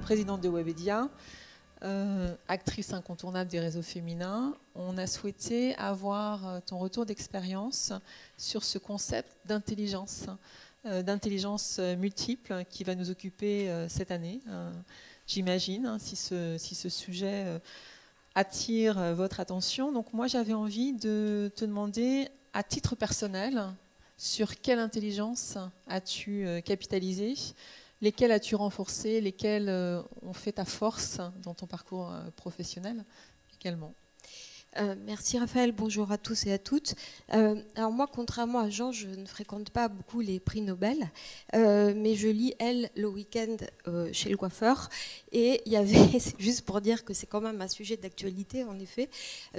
présidente de Webedia, actrice incontournable des réseaux féminins. On a souhaité avoir ton retour d'expérience sur ce concept d'intelligence multiple qui va nous occuper cette année, j'imagine, si ce sujet attire votre attention. Donc moi, j'avais envie de te demander, à titre personnel, sur quelle intelligence as-tu capitalisé, lesquelles as-tu renforcé, lesquelles ont fait ta force dans ton parcours professionnel également. Merci Raphaël, bonjour à tous et à toutes. Alors moi, contrairement à Jean, je ne fréquente pas beaucoup les prix Nobel, mais je lis Elle le week-end chez le coiffeur. Et il y avait, c'est juste pour dire que c'est quand même un sujet d'actualité en effet,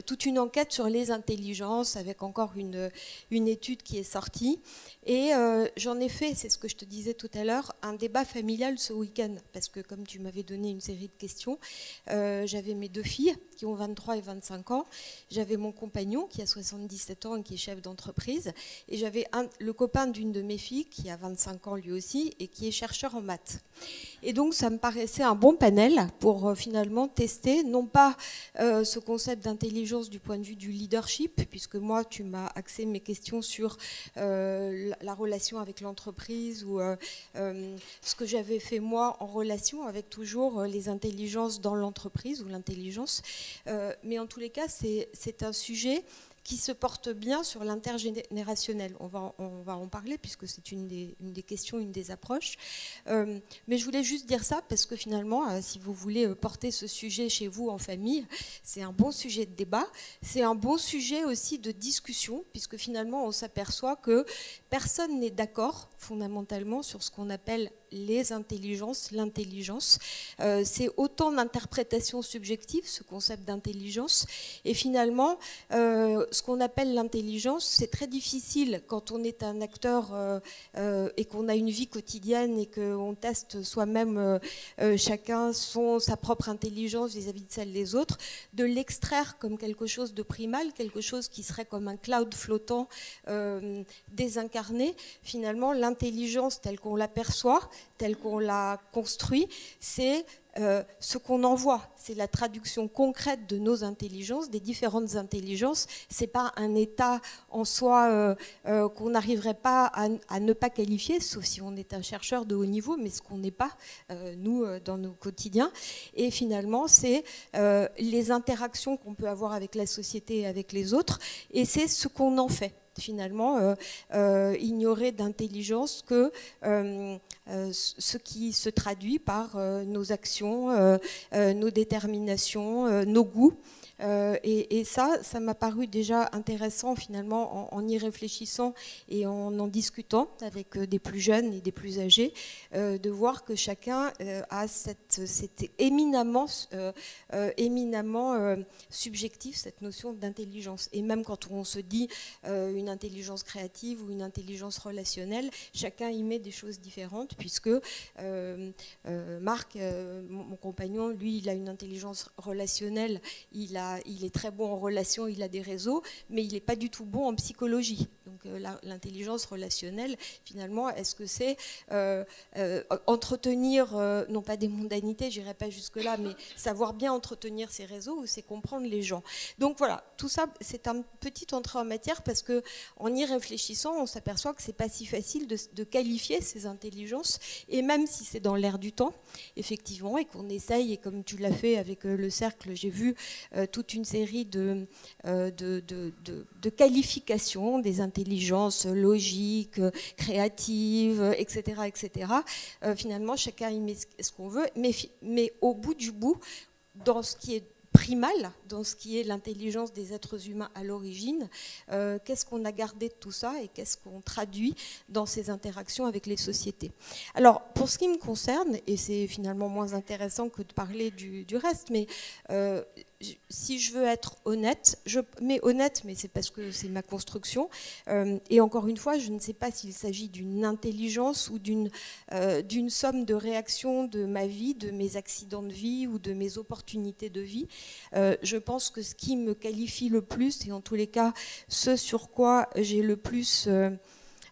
toute une enquête sur les intelligences avec encore une étude qui est sortie. Et j'en ai fait, c'est ce que je te disais tout à l'heure, un débat familial ce week-end. Parce que comme tu m'avais donné une série de questions, j'avais mes deux filles qui ont 23 et 25 ans. J'avais mon compagnon qui a 77 ans et qui est chef d'entreprise. Et j'avais le copain d'une de mes filles qui a 25 ans lui aussi et qui est chercheur en maths. Et donc ça me paraissait un bon panel pour finalement tester, non pas ce concept d'intelligence du point de vue du leadership, puisque moi tu m'as axé mes questions sur la relation avec l'entreprise ou ce que j'avais fait moi en relation avec toujours les intelligences dans l'entreprise ou l'intelligence. Mais en tous les cas, c'est un sujet qui se porte bien sur l'intergénérationnel. On va en parler puisque c'est une des questions, une des approches. Mais je voulais juste dire ça parce que finalement, si vous voulez porter ce sujet chez vous en famille, c'est un bon sujet de débat. C'est un bon sujet aussi de discussion puisque finalement, on s'aperçoit que personne n'est d'accord fondamentalement sur ce qu'on appelle les intelligences, l'intelligence. C'est autant d'interprétations subjectives, ce concept d'intelligence. Et finalement, ce qu'on appelle l'intelligence, c'est très difficile quand on est un acteur et qu'on a une vie quotidienne et qu'on teste soi-même, chacun sa propre intelligence vis-à-vis de celle des autres, de l'extraire comme quelque chose de primal, quelque chose qui serait comme un cloud flottant désincarné. Finalement, l'intelligence telle qu'on l'aperçoit, telle qu'on l'a construit, c'est ce qu'on envoie, c'est la traduction concrète de nos intelligences, des différentes intelligences. C'est pas un état en soi qu'on n'arriverait pas à ne pas qualifier, sauf si on est un chercheur de haut niveau, mais ce qu'on n'est pas, nous, dans nos quotidiens. Et finalement, c'est les interactions qu'on peut avoir avec la société et avec les autres, et c'est ce qu'on en fait. Finalement, ignorer d'intelligence que ce qui se traduit par nos actions, nos déterminations, nos goûts. Et ça m'a paru déjà intéressant finalement en y réfléchissant et en discutant avec des plus jeunes et des plus âgés, de voir que chacun a cette éminemment subjectif, cette notion d'intelligence. Et même quand on se dit une intelligence créative ou une intelligence relationnelle, chacun y met des choses différentes, puisque Marc, mon compagnon, lui, il a une intelligence relationnelle, il est très bon en relation, il a des réseaux, mais il n'est pas du tout bon en psychologie. Donc l'intelligence relationnelle, finalement, est-ce que c'est entretenir, non pas des mondanités, j'irai pas jusque-là, mais savoir bien entretenir ses réseaux, ou c'est comprendre les gens. Donc voilà, tout ça, c'est un petit entrée en matière, parce qu'en y réfléchissant, on s'aperçoit que c'est pas si facile de qualifier ces intelligences, et même si c'est dans l'air du temps, effectivement, et qu'on essaye, et comme tu l'as fait avec le cercle, j'ai vu toute une série de qualifications des intelligences logiques, créatives, etc. etc. Finalement, chacun y met ce qu'on veut, mais au bout du bout, dans ce qui est primal, dans ce qui est l'intelligence des êtres humains à l'origine, qu'est-ce qu'on a gardé de tout ça et qu'est-ce qu'on traduit dans ces interactions avec les sociétés. Alors, pour ce qui me concerne, et c'est finalement moins intéressant que de parler du reste, mais si je veux être honnête, mais c'est parce que c'est ma construction, et encore une fois, je ne sais pas s'il s'agit d'une intelligence ou d'une somme de réactions de ma vie, de mes accidents de vie ou de mes opportunités de vie. Je pense que ce qui me qualifie le plus, et en tous les cas ce sur quoi j'ai le plus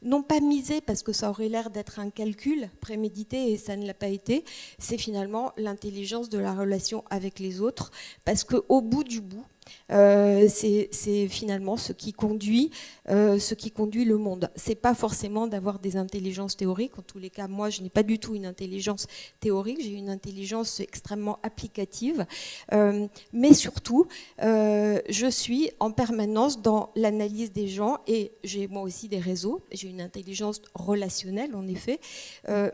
non pas miser parce que ça aurait l'air d'être un calcul prémédité et ça ne l'a pas été, c'est finalement l'intelligence de la relation avec les autres, parce qu'au bout du bout, c'est finalement ce qui conduit le monde. C'est pas forcément d'avoir des intelligences théoriques. En tous les cas, moi, je n'ai pas du tout une intelligence théorique. J'ai une intelligence extrêmement applicative, mais surtout, je suis en permanence dans l'analyse des gens et j'ai moi aussi des réseaux. J'ai une intelligence relationnelle, en effet,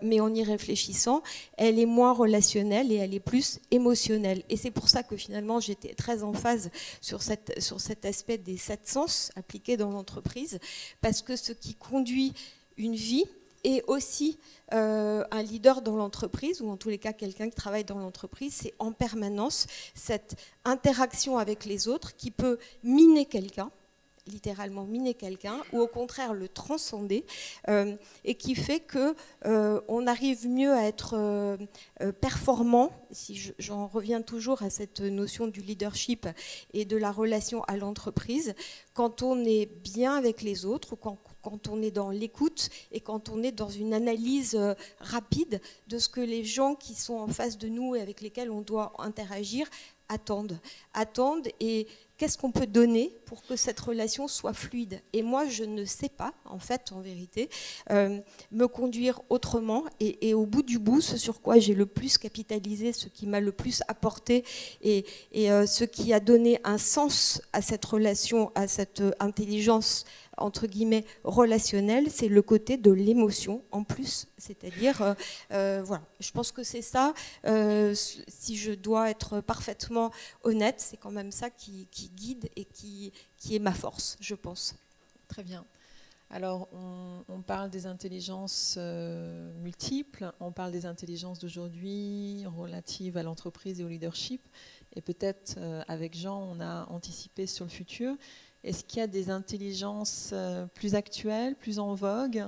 mais en y réfléchissant, elle est moins relationnelle et elle est plus émotionnelle. Et c'est pour ça que finalement, j'étais très en phase sur cet aspect des 7 sens appliqués dans l'entreprise, parce que ce qui conduit une vie est aussi un leader dans l'entreprise, ou en tous les cas quelqu'un qui travaille dans l'entreprise, c'est en permanence cette interaction avec les autres qui peut miner quelqu'un, littéralement miner quelqu'un, ou au contraire le transcender, et qui fait que on arrive mieux à être performant. Si j'en reviens toujours à cette notion du leadership et de la relation à l'entreprise, quand on est bien avec les autres, ou quand on est dans l'écoute et quand on est dans une analyse rapide de ce que les gens qui sont en face de nous et avec lesquels on doit interagir attendent et qu'est-ce qu'on peut donner pour que cette relation soit fluide. Et moi, je ne sais pas, en fait, en vérité, me conduire autrement. Et au bout du bout, ce sur quoi j'ai le plus capitalisé, ce qui m'a le plus apporté et ce qui a donné un sens à cette relation, à cette intelligence entre guillemets relationnelle, c'est le côté de l'émotion en plus, c'est-à-dire voilà, je pense que c'est ça, si je dois être parfaitement honnête, c'est quand même ça qui guide et qui est ma force, je pense. Très bien. Alors, on parle des intelligences multiples, on parle des intelligences d'aujourd'hui relatives à l'entreprise et au leadership, et peut-être avec Jean, on a anticipé sur le futur. Est-ce qu'il y a des intelligences plus actuelles, plus en vogue,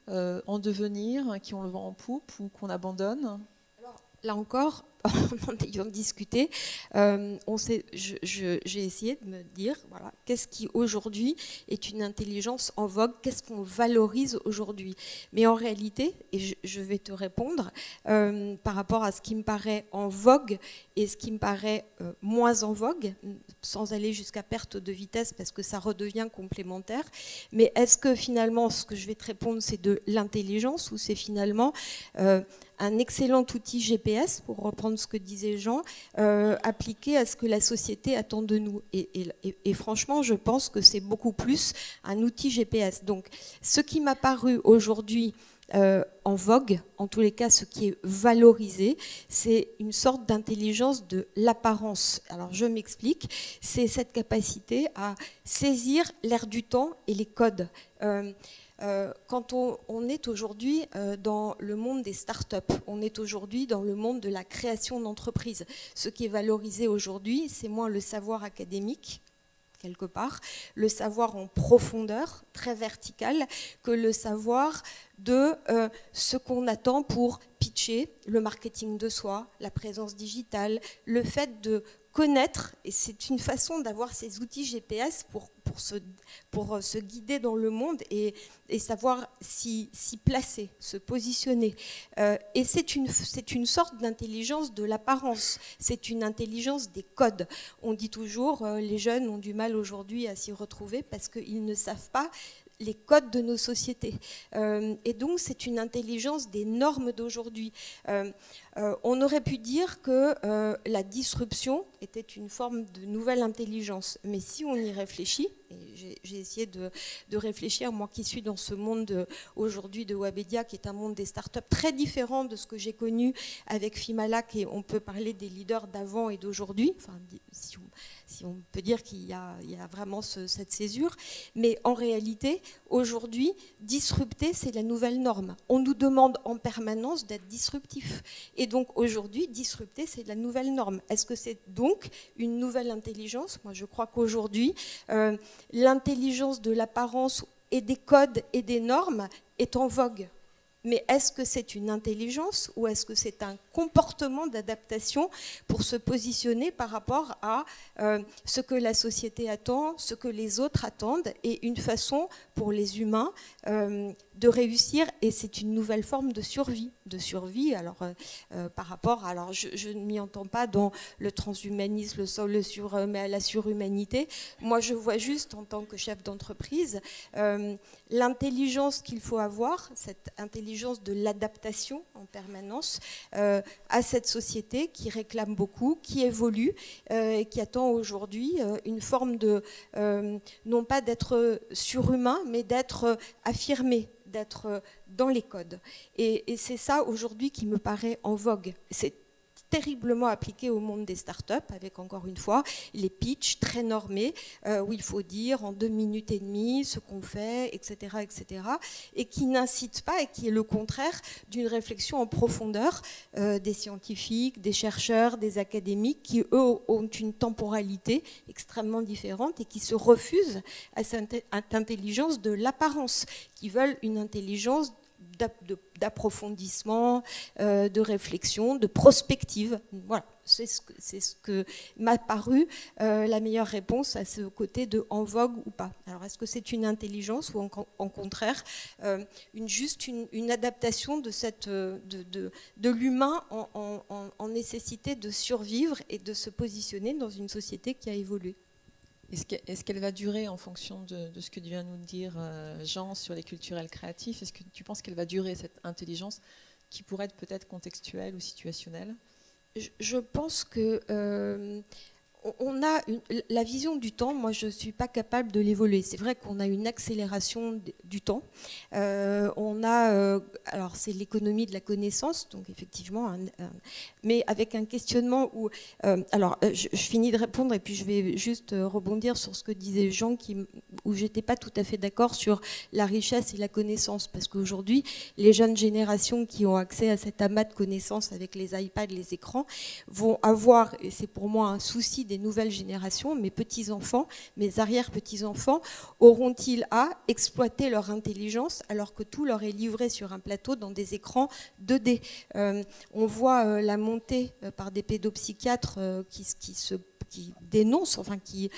en devenir, qui ont le vent en poupe ou qu'on abandonne ? Alors, là encore, en ayant discuté, j'ai essayé de me dire, voilà, qu'est-ce qui aujourd'hui est une intelligence en vogue, qu'est-ce qu'on valorise aujourd'hui. Mais en réalité, et je vais te répondre, par rapport à ce qui me paraît en vogue et ce qui me paraît moins en vogue, sans aller jusqu'à perte de vitesse parce que ça redevient complémentaire, mais est-ce que finalement ce que je vais te répondre c'est de l'intelligence ou c'est finalement un excellent outil GPS, pour reprendre ce que disait Jean, appliqué à ce que la société attend de nous. Et franchement, je pense que c'est beaucoup plus un outil GPS. Donc, ce qui m'a paru aujourd'hui en vogue, en tous les cas, ce qui est valorisé, c'est une sorte d'intelligence de l'apparence. Alors, je m'explique. C'est cette capacité à saisir l'air du temps et les codes. Quand on est aujourd'hui dans le monde des startups, on est aujourd'hui dans le monde de la création d'entreprises. Ce qui est valorisé aujourd'hui, c'est moins le savoir académique, quelque part, le savoir en profondeur, très vertical, que le savoir de ce qu'on attend pour pitcher, le marketing de soi, la présence digitale, le fait de connaître, et c'est une façon d'avoir ces outils GPS pour se guider dans le monde et savoir s'y placer, se positionner. Et c'est une sorte d'intelligence de l'apparence, c'est une intelligence des codes. On dit toujours, les jeunes ont du mal aujourd'hui à s'y retrouver parce qu'ils ne savent pas les codes de nos sociétés. Et donc, c'est une intelligence des normes d'aujourd'hui. On aurait pu dire que la disruption était une forme de nouvelle intelligence. Mais si on y réfléchit, et j'ai essayé de réfléchir, moi qui suis dans ce monde aujourd'hui de Webedia, qui est un monde des startups très différent de ce que j'ai connu avec Fimalac, et on peut parler des leaders d'avant et d'aujourd'hui, enfin, si on peut dire qu'il y a vraiment cette césure. Mais en réalité, aujourd'hui, disrupter, c'est la nouvelle norme. On nous demande en permanence d'être disruptif. Et donc aujourd'hui, disrupter, c'est la nouvelle norme. Est-ce que c'est donc une nouvelle intelligence ? Moi, je crois qu'aujourd'hui, l'intelligence de l'apparence et des codes et des normes est en vogue. Mais est-ce que c'est une intelligence ou est-ce que c'est un comportement d'adaptation pour se positionner par rapport à ce que la société attend, ce que les autres attendent, et une façon pour les humains de réussir, et c'est une nouvelle forme de survie. Alors par rapport, alors je ne m'y entends pas dans le transhumanisme, mais la surhumanité. Moi, je vois juste en tant que chef d'entreprise l'intelligence qu'il faut avoir, cette intelligence de l'adaptation en permanence à cette société qui réclame beaucoup, qui évolue et qui attend aujourd'hui une forme de, non pas d'être surhumain, mais d'être affirmé, d'être dans les codes. Et c'est ça aujourd'hui qui me paraît en vogue. C'est terriblement appliqué au monde des startups, avec encore une fois les pitchs très normés, où il faut dire en 2 minutes et demie ce qu'on fait, etc., et qui n'incite pas, et qui est le contraire d'une réflexion en profondeur des scientifiques, des chercheurs, des académiques, qui eux ont une temporalité extrêmement différente et qui se refusent à cette intelligence de l'apparence, qui veulent une intelligence d'approfondissement, de réflexion, de prospective. Voilà, c'est ce que m'a paru la meilleure réponse à ce côté de en vogue ou pas. Alors, est-ce que c'est une intelligence ou en contraire juste une adaptation de l'humain en nécessité de survivre et de se positionner dans une société qui a évolué? Est-ce qu'elle va durer en fonction de ce que vient nous dire Jean sur les culturels créatifs? Est-ce que tu penses qu'elle va durer, cette intelligence qui pourrait être peut-être contextuelle ou situationnelle? Je pense que on a la vision du temps. Moi, je ne suis pas capable de l'évoluer. C'est vrai qu'on a une accélération du temps. On a, alors c'est l'économie de la connaissance, donc effectivement, mais avec un questionnement où, alors je finis de répondre et puis je vais juste rebondir sur ce que disait Jean, où j'étais pas tout à fait d'accord sur la richesse et la connaissance, parce qu'aujourd'hui, les jeunes générations qui ont accès à cet amas de connaissances avec les iPads, les écrans, vont avoir, et c'est pour moi un souci des nouvelles générations, mes petits-enfants, mes arrière-petits-enfants, auront-ils à exploiter leur intelligence alors que tout leur est livré sur un plateau dans des écrans 2D? On voit la montée par des pédopsychiatres qui dénoncent, enfin qui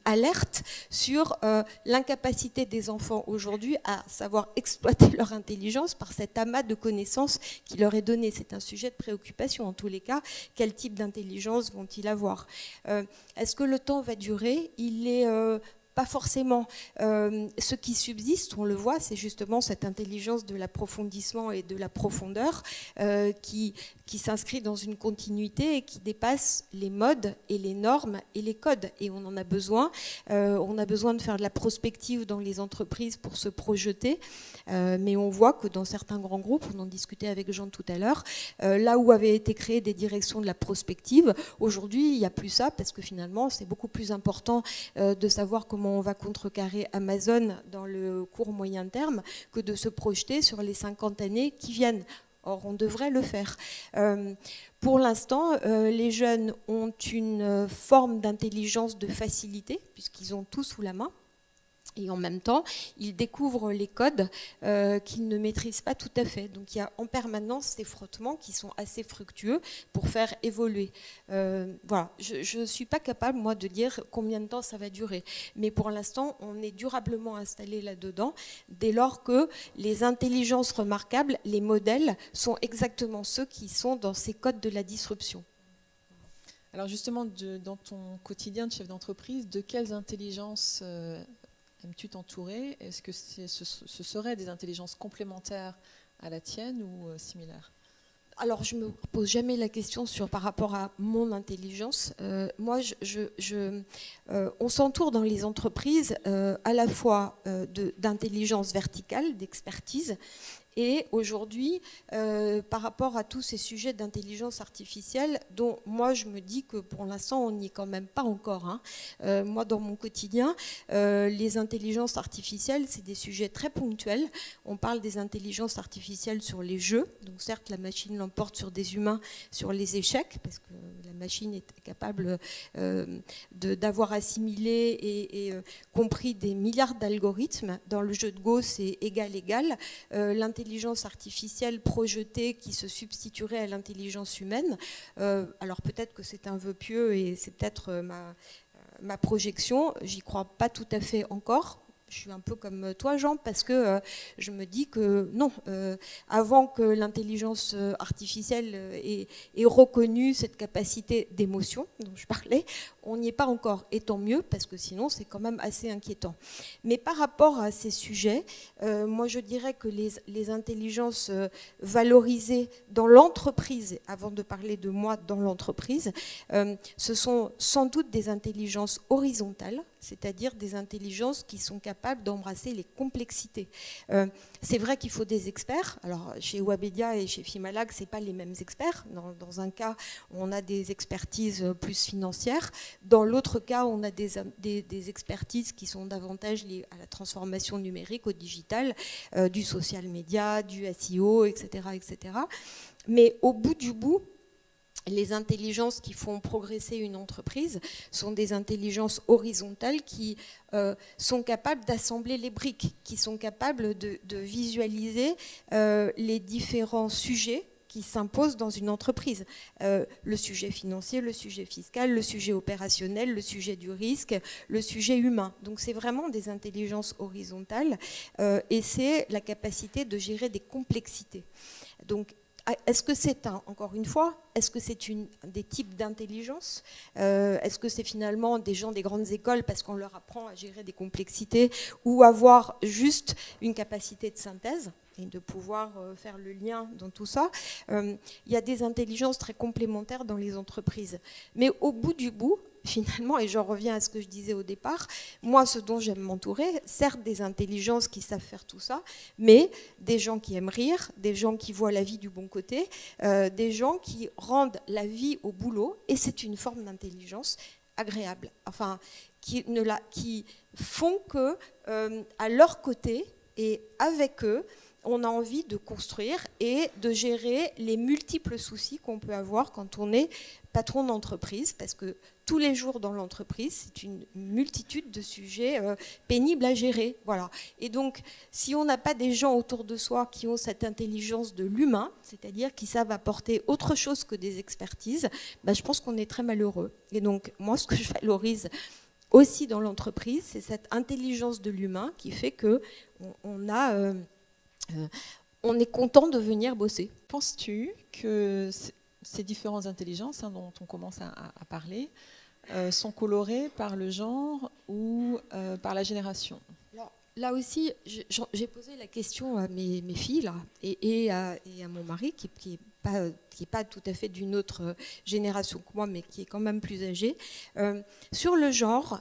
alertent sur l'incapacité des enfants aujourd'hui à savoir exploiter leur intelligence par cet amas de connaissances qui leur est donné. C'est un sujet de préoccupation en tous les cas. Quel type d'intelligence vont-ils avoir? Est-ce que le temps va durer? Il est pas forcément. Ce qui subsiste, on le voit, c'est justement cette intelligence de l'approfondissement et de la profondeur qui s'inscrit dans une continuité et qui dépasse les modes et les normes et les codes. Et on en a besoin. On a besoin de faire de la prospective dans les entreprises pour se projeter. Mais on voit que dans certains grands groupes, on en discutait avec Jean tout à l'heure, là où avaient été créées des directions de la prospective, aujourd'hui, il n'y a plus ça, parce que finalement, c'est beaucoup plus important de savoir comment on va contrecarrer Amazon dans le court moyen terme que de se projeter sur les 50 années qui viennent. Or, on devrait le faire. Pour l'instant, les jeunes ont une forme d'intelligence de facilité, puisqu'ils ont tout sous la main. Et en même temps, ils découvrent les codes qu'ils ne maîtrisent pas tout à fait. Donc il y a en permanence ces frottements qui sont assez fructueux pour faire évoluer. Voilà, je ne suis pas capable, moi, de dire combien de temps ça va durer. Mais pour l'instant, on est durablement installé là-dedans, dès lors que les intelligences remarquables, les modèles, sont exactement ceux qui sont dans ces codes de la disruption. Alors justement, dans ton quotidien de chef d'entreprise, de quelles intelligences aimes-tu t'entourer? Est-ce que ce seraient des intelligences complémentaires à la tienne ou similaires? Alors, je ne me pose jamais la question par rapport à mon intelligence. Moi, on s'entoure dans les entreprises à la fois d'intelligence verticale, d'expertise, et aujourd'hui, par rapport à tous ces sujets d'intelligence artificielle, dont moi je me dis que pour l'instant on n'y est quand même pas encore. Hein. Moi dans mon quotidien, les intelligences artificielles, c'est des sujets très ponctuels. On parle des intelligences artificielles sur les jeux, donc certes la machine l'emporte sur des humains sur les échecs, parce que la machine est capable d'avoir assimilé et compris des milliards d'algorithmes. Dans le jeu de Go, c'est égal-égal. L'intelligence artificielle projetée qui se substituerait à l'intelligence humaine. Alors peut-être que c'est un vœu pieux et c'est peut-être ma projection. J'y crois pas tout à fait encore. Je suis un peu comme toi, Jean, parce que je me dis que non, avant que l'intelligence artificielle ait reconnu cette capacité d'émotion dont je parlais, on n'y est pas encore, et tant mieux, parce que sinon c'est quand même assez inquiétant. Mais par rapport à ces sujets, moi je dirais que les intelligences valorisées dans l'entreprise, avant de parler de moi dans l'entreprise, ce sont sans doute des intelligences horizontales, c'est-à-dire des intelligences qui sont capables d'embrasser les complexités. C'est vrai qu'il faut des experts. Alors, chez Webedia et chez Fimalag, ce n'est pas les mêmes experts. Dans un cas, on a des expertises plus financières. Dans l'autre cas, on a des expertises qui sont davantage liées à la transformation numérique, au digital, du social media, du SEO, etc., etc. Mais au bout du bout, les intelligences qui font progresser une entreprise sont des intelligences horizontales qui sont capables d'assembler les briques, qui sont capables de visualiser les différents sujets qui s'imposent dans une entreprise. Le sujet financier, le sujet fiscal, le sujet opérationnel, le sujet du risque, le sujet humain. Donc c'est vraiment des intelligences horizontales et c'est la capacité de gérer des complexités. Donc est-ce que c'est encore une fois, est-ce que c'est des types d'intelligence? Est-ce que c'est finalement des gens des grandes écoles parce qu'on leur apprend à gérer des complexités ou avoir juste une capacité de synthèse et de pouvoir faire le lien dans tout ça? Il y a des intelligences très complémentaires dans les entreprises. Mais au bout du bout, finalement, et j'en reviens à ce que je disais au départ, moi, ce dont j'aime m'entourer, certes des intelligences qui savent faire tout ça, mais des gens qui aiment rire, des gens qui voient la vie du bon côté, des gens qui rendent la vie au boulot, et c'est une forme d'intelligence agréable, enfin, qui font que, à leur côté et avec eux, on a envie de construire et de gérer les multiples soucis qu'on peut avoir quand on est patron d'entreprise, parce que tous les jours dans l'entreprise, c'est une multitude de sujets pénibles à gérer. Voilà. Et donc, si on n'a pas des gens autour de soi qui ont cette intelligence de l'humain, c'est-à-dire qui savent apporter autre chose que des expertises, ben, je pense qu'on est très malheureux. Et donc, moi, ce que je valorise aussi dans l'entreprise, c'est cette intelligence de l'humain qui fait qu'on on est content de venir bosser. Penses-tu que ces différentes intelligences dont on commence à parler sont colorées par le genre ou par la génération? Alors, là aussi, j'ai posé la question à mes filles là, et à mon mari qui est pas tout à fait d'une autre génération que moi, mais qui est quand même plus âgé. Sur le genre,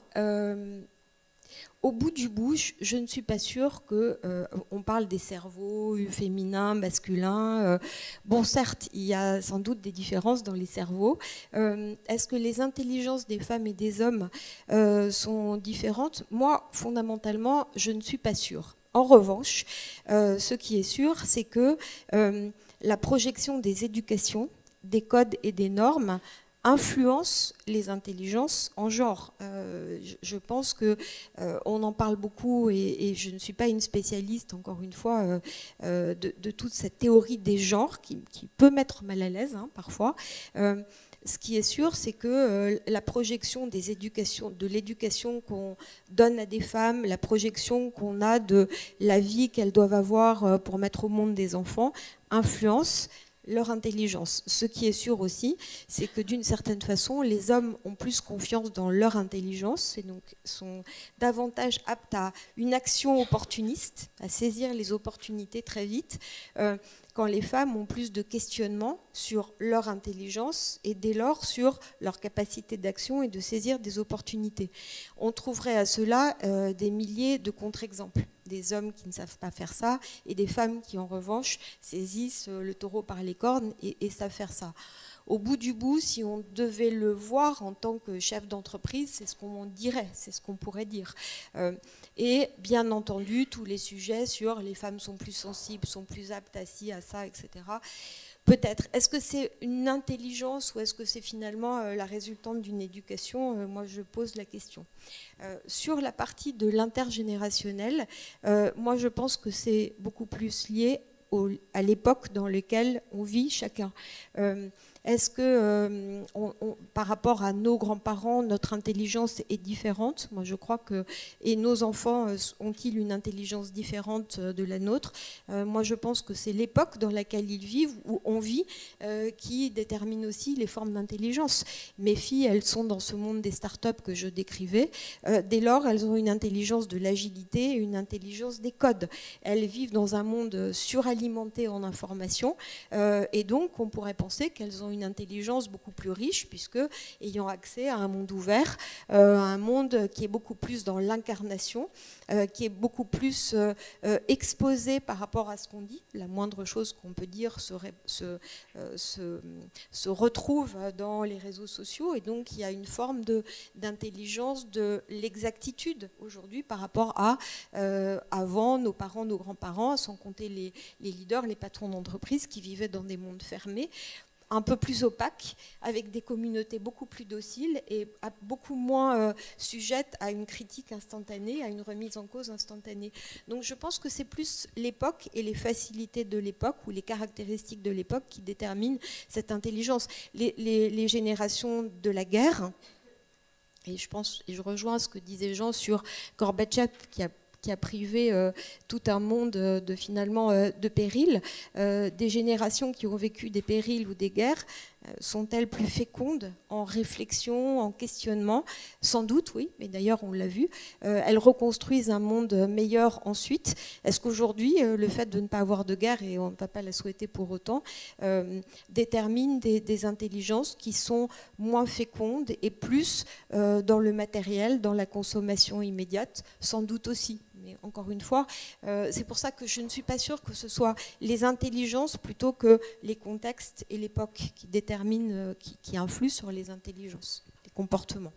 au bout du bout, je ne suis pas sûre qu'on parle des cerveaux féminins, masculins. Bon, certes, il y a sans doute des différences dans les cerveaux. Est-ce que les intelligences des femmes et des hommes sont différentes? Moi, fondamentalement, je ne suis pas sûre. En revanche, ce qui est sûr, c'est que la projection des éducations, des codes et des normes influence les intelligences en genre. Je pense qu'on en parle beaucoup et je ne suis pas une spécialiste, encore une fois, de toute cette théorie des genres qui peut mettre mal à l'aise parfois. Ce qui est sûr, c'est que la projection de l'éducation qu'on donne à des femmes, la projection qu'on a de la vie qu'elles doivent avoir pour mettre au monde des enfants, influence leur intelligence. Ce qui est sûr aussi, c'est que d'une certaine façon, les hommes ont plus confiance dans leur intelligence et donc sont davantage aptes à une action opportuniste, à saisir les opportunités très vite, quand les femmes ont plus de questionnements sur leur intelligence et dès lors sur leur capacité d'action et de saisir des opportunités. On trouverait à cela des milliers de contre-exemples. Des hommes qui ne savent pas faire ça et des femmes qui en revanche saisissent le taureau par les cornes et savent faire ça. Au bout du bout, si on devait le voir en tant que chef d'entreprise, c'est ce qu'on dirait, c'est ce qu'on pourrait dire. Et bien entendu, tous les sujets sur les femmes sont plus sensibles, sont plus aptes à ci, à ça, etc. Peut-être. Est-ce que c'est une intelligence ou est-ce que c'est finalement la résultante d'une éducation? Moi, je pose la question. Sur la partie de l'intergénérationnel, moi, je pense que c'est beaucoup plus lié à l'époque dans laquelle on vit chacun. Est-ce que, par rapport à nos grands-parents, notre intelligence est différente? Moi, je crois que... Et nos enfants ont-ils une intelligence différente de la nôtre? Moi, je pense que c'est l'époque dans laquelle ils vivent, où on vit, qui détermine aussi les formes d'intelligence. Mes filles, elles sont dans ce monde des startups que je décrivais. Dès lors, elles ont une intelligence de l'agilité, une intelligence des codes. Elles vivent dans un monde suralimenté en informations, et donc on pourrait penser qu'elles ont une intelligence beaucoup plus riche, puisque ayant accès à un monde ouvert, un monde qui est beaucoup plus dans l'incarnation, qui est beaucoup plus exposé par rapport à ce qu'on dit. La moindre chose qu'on peut dire se retrouve dans les réseaux sociaux, et donc il y a une forme d'intelligence de l'exactitude aujourd'hui par rapport à avant nos parents, nos grands-parents, sans compter les leaders, les patrons d'entreprise qui vivaient dans des mondes fermés, un peu plus opaques, avec des communautés beaucoup plus dociles et beaucoup moins sujettes à une critique instantanée, à une remise en cause instantanée. Donc je pense que c'est plus l'époque et les facilités de l'époque ou les caractéristiques de l'époque qui déterminent cette intelligence. Les générations de la guerre, et je rejoins ce que disait Jean sur Gorbatchev qui a privé tout un monde de périls. Des générations qui ont vécu des périls ou des guerres, sont-elles plus fécondes en réflexion, en questionnement? Sans doute, oui, mais d'ailleurs on l'a vu. Elles reconstruisent un monde meilleur ensuite. Est-ce qu'aujourd'hui, le fait de ne pas avoir de guerre, et on ne va pas la souhaiter pour autant, détermine des intelligences qui sont moins fécondes et plus dans le matériel, dans la consommation immédiate? Sans doute aussi. Mais encore une fois, c'est pour ça que je ne suis pas sûre que ce soit les intelligences plutôt que les contextes et l'époque qui déterminent, qui influent sur les intelligences, les comportements.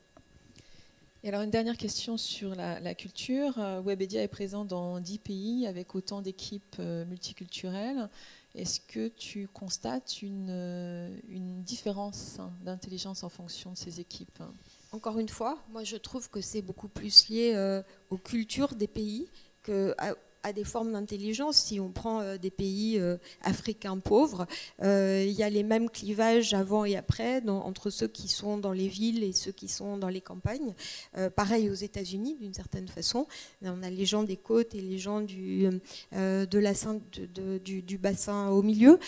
Et alors une dernière question sur la culture. Webedia est présent dans 10 pays avec autant d'équipes multiculturelles. Est-ce que tu constates une différence d'intelligence en fonction de ces équipes? Encore une fois, moi je trouve que c'est beaucoup plus lié aux cultures des pays qu'à des formes d'intelligence. Si on prend des pays africains pauvres, il y a les mêmes clivages avant et après entre ceux qui sont dans les villes et ceux qui sont dans les campagnes. Pareil aux États-Unis, d'une certaine façon. On a les gens des côtes et les gens du bassin au milieu.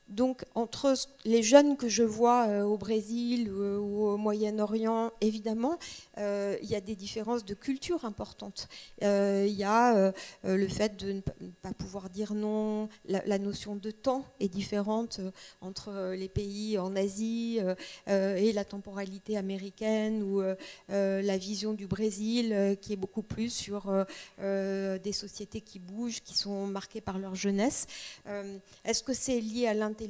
Donc, entre les jeunes que je vois au Brésil ou au Moyen-Orient, évidemment, il y a des différences de culture importantes. Il y a le fait de ne pas pouvoir dire non, la notion de temps est différente entre les pays en Asie et la temporalité américaine, ou la vision du Brésil qui est beaucoup plus sur des sociétés qui bougent, qui sont marquées par leur jeunesse. Est-ce que c'est lié à l'intelligence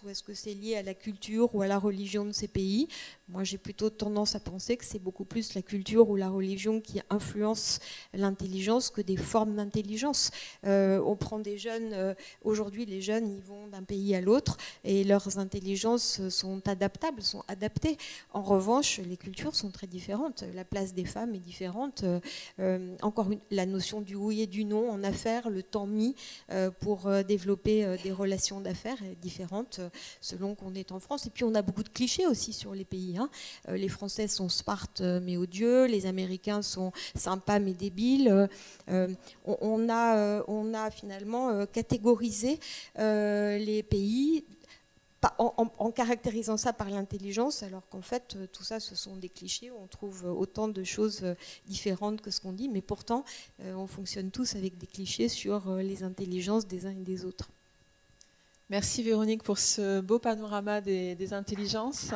ou est-ce que c'est lié à la culture ou à la religion de ces pays? Moi, j'ai plutôt tendance à penser que c'est beaucoup plus la culture ou la religion qui influence l'intelligence que des formes d'intelligence. On prend des jeunes, aujourd'hui les jeunes, ils vont d'un pays à l'autre et leurs intelligences sont adaptables, sont adaptées. En revanche, les cultures sont très différentes. La place des femmes est différente. La notion du oui et du non en affaires, le temps mis pour développer des relations d'affaires est différente selon qu'on est en France. Et puis on a beaucoup de clichés aussi sur les pays. Les Français sont Sparte mais odieux, les Américains sont sympas mais débiles. On a finalement catégorisé les pays en caractérisant ça par l'intelligence, alors qu'en fait tout ça ce sont des clichés, on trouve autant de choses différentes que ce qu'on dit, mais pourtant on fonctionne tous avec des clichés sur les intelligences des uns et des autres. Merci Véronique pour ce beau panorama des intelligences.